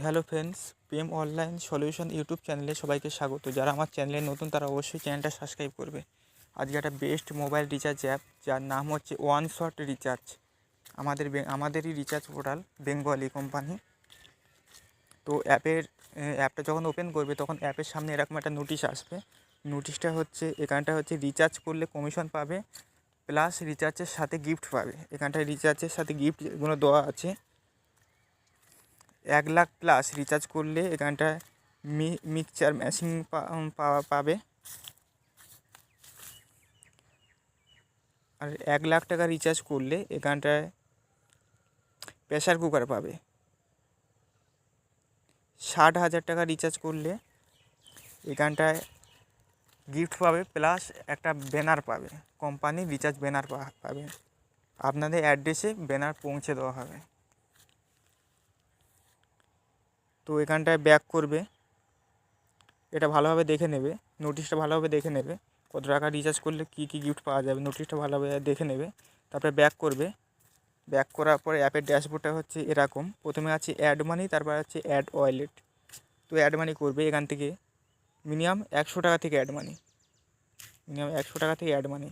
Hello friends, প্রেম online solution YouTube চ্যানেলে সবাইকে স্বাগত। যারা আমার চ্যানেলে নতুন তারা অবশ্যই চ্যানেলটা সাবস্ক্রাইব করবে। আজকে একটা বেস্ট মোবাইল রিচার্জ অ্যাপ যার নাম হচ্ছে ওয়ান শট রিচার্জ। আমাদেরই রিচার্জ পোর্টাল বেঙ্গলি কোম্পানি। তো অ্যাপটা যখন ওপেন করবে তখন অ্যাপের সামনে এরকম একটা নোটিশ আসবে। নোটিশটা হচ্ছে এখানটা হচ্ছে রিচার্জ করলে কমিশন পাবে প্লাস রিচার্জের সাথে গিফট পাবে। এখানটায় রিচার্জের সাথে গিফটগুলো দেওয়া আছে। 1 লাখ প্লাস রিচার্জ করলে এখানটায় মিক্সচার মেশিন পাবে। আর 1 লাখ টাকা রিচার্জ করলে এখানটায় প্রেসার কুকার পাবে। 60,000 টাকা রিচার্জ করলে এখানটায় গিফট পাবে প্লাস একটা ব্যানার পাবে, কোম্পানির রিচার্জ ব্যানার পাবে। আপনাদের অ্যাড্রেসে ব্যানার পৌঁছে দেওয়া হবে। তো এখানটায় ব্যাক করবে, এটা ভালোভাবে দেখে নেবে, নোটিশটা ভালোভাবে দেখে নেবে, কত টাকা রিচার্জ করলে কী কী গিফট পাওয়া যাবে নোটিশটা ভালোভাবে দেখে নেবে। তারপরে ব্যাক করবে। ব্যাক করার পরে অ্যাপের ড্যাশবোর্ডটা হচ্ছে এরকম। প্রথমে আছে অ্যাড মানি, তারপর আছে অ্যাড ওয়ালেট। তো অ্যাড মানি করবে, এখান থেকে মিনিমাম 100 টাকা থেকে অ্যাড মানি, মিনিমাম 100 টাকা থেকে অ্যাড মানি,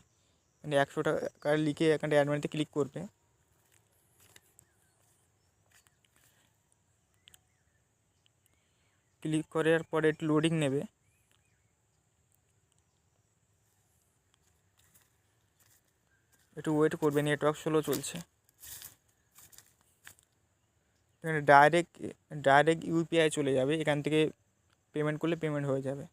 মানে 100 টাকা লিখে এখানটা অ্যাড মানিতে ক্লিক করবে। ক্লিক করার পরে একটু লোডিং নেবে। একটু ওয়েট করবে, নেটওয়ার্ক স্লো চলছে। এখানে ডাইরেক্ট ইউপিআই চলে যাবে, এখান থেকে পেমেন্ট করলে পেমেন্ট হয়ে যাবে।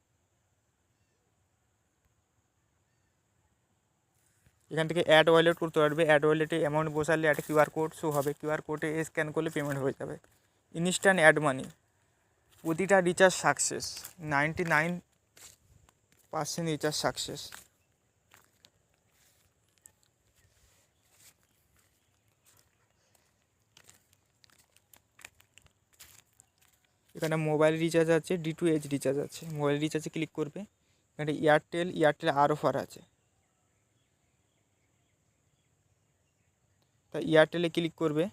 এখান থেকে অ্যাড ওয়ালেট করতে পারবে। অ্যাড ওয়ালেটে অ্যামাউন্ট বসালে একটা কিউআর কোড শো হবে, কিউআর কোডে স্ক্যান করলে পেমেন্ট হয়ে যাবে। ইনস্ট্যান্ট অ্যাড মানি, প্রতিটা রিচার্জ সাকসেস, 99% রিচার্জ সাকসেস। এখানে মোবাইল রিচার্জ আছে, D2H রিচার্জ আছে। মোবাইল রিচার্জে ক্লিক করবে, এখানে এয়ারটেল আর অফার আছে, তাই এয়ারটেলে ক্লিক করবে।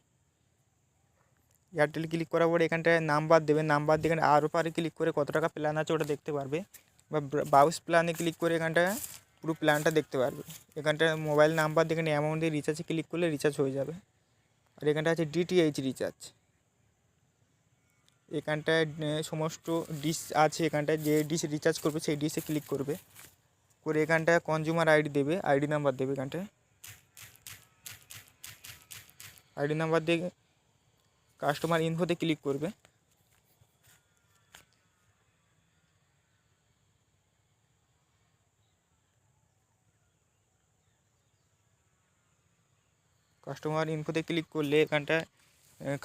এয়ারটেলে ক্লিক করার পরে এখানটায় নাম্বার দেবে, নাম্বার দিয়ে এখানে আর অফারে ক্লিক করে কত টাকা প্ল্যান আছে ওটা দেখতে পারবে, বা ব্রাউজ প্ল্যানে ক্লিক করে এখানটায় পুরো প্ল্যানটা দেখতে পারবে। এখানটায় মোবাইল নাম্বার দিয়ে এখানে অ্যামাউন্ট দিয়ে রিচার্জে ক্লিক করলে রিচার্জ হয়ে যাবে। আর এখানটা আছে DTH রিচার্জ। এখানটায় সমস্ত ডিশ আছে, এখানটায় যে ডিশ রিচার্জ করবে সেই ডিশে ক্লিক করবে, করে এখানটায় কনজিউমার আইডি দেবে, আইডি নাম্বার দেবে। এখানটায় আইডি নাম্বার দিয়ে কাস্টমার ইনফোতে ক্লিক করবে। কাস্টমার ইনফোতে ক্লিক করলে এখানটায়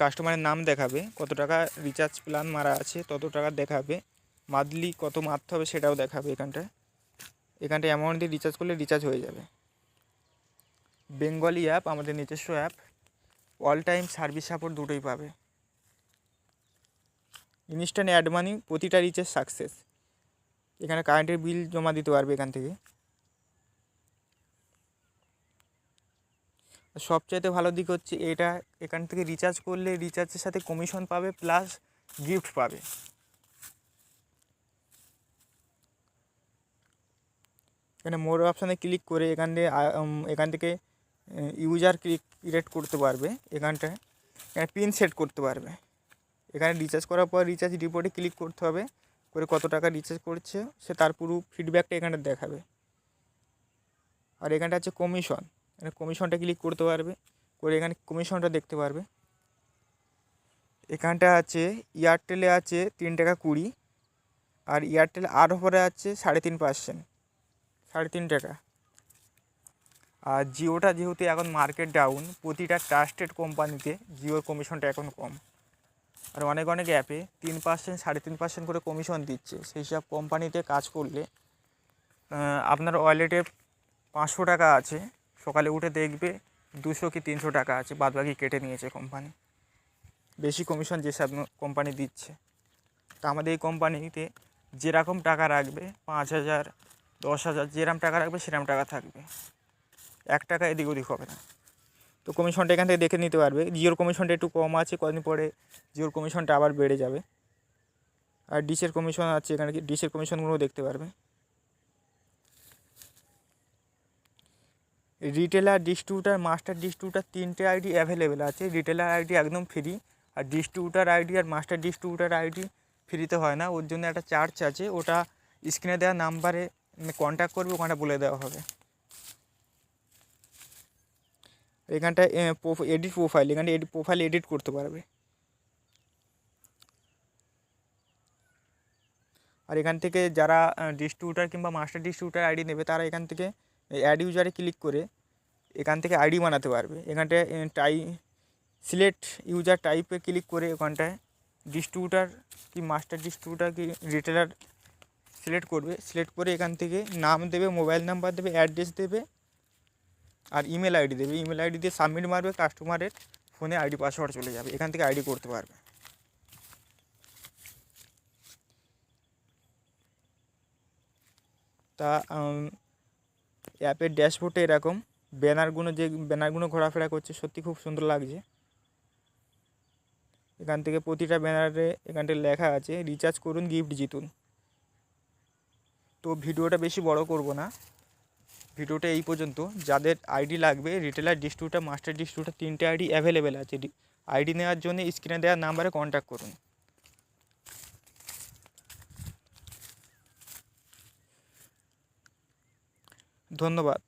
কাস্টমারের নাম দেখাবে, কত টাকা রিচার্জ প্ল্যান মারা আছে তত টাকা দেখাবে, মান্থলি কত মারতে হবে সেটাও দেখাবে। এখানটায় অ্যামাউন্ট দিয়ে রিচার্জ করলে রিচার্জ হয়ে যাবে। বেঙ্গলি অ্যাপ, আমাদের নিজস্ব app, all time service support দুটোই পাবে। ইনস্ট্যান্ট অ্যাড মানি, প্রতিটা রিচার্জ সাকসেস। এখানে কারেন্টের বিল জমা দিতে পারবে এখান থেকে। সবচাইতে ভালো দিক হচ্ছে এটা, এখান থেকে রিচার্জ করলে রিচার্জের সাথে কমিশন পাবে প্লাস গিফট পাবে। এখানে মোর অপশানে ক্লিক করে এখান থেকে ইউজার ক্রিয়েট করতে পারবে। এখানে পিন সেট করতে পারবে। এখানে রিচার্জ করার পর রিচার্জ রিপোর্টে ক্লিক করতে হবে, করে কত টাকা রিচার্জ করছে সে তার পুরো ফিডব্যাকটা এখানে দেখাবে। আর এখানটা আছে কমিশন, এখানে কমিশনটা ক্লিক করতে পারবে, করে এখানে কমিশনটা দেখতে পারবে। এখানটা আছে এয়ারটেলে আছে 3 টাকা 20, আর এয়ারটেল আর অফারে আছে 3.5%, 3.5 টাকা। আর জিওটা যেহেতু এখন মার্কেট ডাউন, প্রতিটা ট্রাস্টেড কোম্পানিতে জিওর কমিশনটা এখন কম। আর অনেক অ্যাপে 3%, 3.5% করে কমিশন দিচ্ছে। সেই সব কোম্পানিতে কাজ করলে আপনার ওয়ালেটে 500 টাকা আছে, সকালে উঠে দেখবে 200 কি 300 টাকা আছে, বাদবাকি কেটে নিয়েছে কোম্পানি, বেশি কমিশন যেসব কোম্পানি দিচ্ছে। তা আমাদের এই কোম্পানিতে যেরকম টাকা রাখবে, 5,000, 10,000, যেরকম টাকা রাখবে সেরকম টাকা থাকবে, 1 টাকা এদিক ওদিক হবে না। তো কমিশনটা এখান থেকে দেখে নিতে পারবে। জিওর কমিশনটা একটু কম আছে, কদিন পরে জিওর কমিশনটা আবার বেড়ে যাবে। আর ডিশের কমিশন আছে, এখানে ডিশের কমিশনগুলো দেখতে পারবে। রিটেলার, ডিস্ট্রিবিউটার, মাস্টার ডিস্ট্রিবিউটার 3টে আইডি অ্যাভেলেবেল আছে। রিটেলার আইডি একদম ফ্রি, আর ডিস্ট্রিবিউটার আইডি আর মাস্টার ডিস্ট্রিবিউটার আইডি ফ্রিতে হয় না, ওর জন্য একটা চার্জ আছে। ওটা স্ক্রিনে দেওয়া নাম্বারে কন্ট্যাক্ট করবে, ওখানটা বলে দেওয়া হবে। এখানটায় এডিট প্রোফাইল, এখানে প্রোফাইল এডিট করতে পারবে। আর এখান থেকে যারা ডিস্ট্রিবিউটার কিংবা মাস্টার ডিস্ট্রিবিউটার আইডি নেবে, তারা এখান থেকে অ্যাড ইউজারে ক্লিক করে এখান থেকে আইডি বানাতে পারবে। এখানটায় সিলেক্ট ইউজার টাইপে ক্লিক করে ওখানটায় ডিস্ট্রিবিউটার কি মাস্টার ডিস্ট্রিবিউটার কি রিটেলার সিলেক্ট করবে। সিলেক্ট করে এখান থেকে নাম দেবে, মোবাইল নাম্বার দেবে, অ্যাড্রেস দেবে আর ইমেল আইডি দেবে। ইমেল আইডি দিয়ে সাবমিট মারবে, কাস্টমারের ফোনে আইডি পাসওয়ার্ড চলে যাবে, এখান থেকে আইডি করতে পারবে। তা অ্যাপের ড্যাশবোর্ডে এরকম ব্যানারগুলো ঘোরাফেরা করছে, সত্যি খুব সুন্দর লাগছে। এখান থেকে প্রতিটা ব্যানারে এখানটায় লেখা আছে রিচার্জ করুন, গিফট জিতুন। তো ভিডিওটা বেশি বড় করব না, ভিডিওটা এই পর্যন্ত। যাদের আইডি লাগবে, রিটেলার, ডিস্ট্রিবিউটার, মাস্টার ডিস্ট্রিবিউটার 3টে আইডি অ্যাভেলেবেল আছে। আইডি নেওয়ার জন্য স্ক্রিনে দেওয়া নাম্বারে কন্ট্যাক্ট করুন। ধন্যবাদ।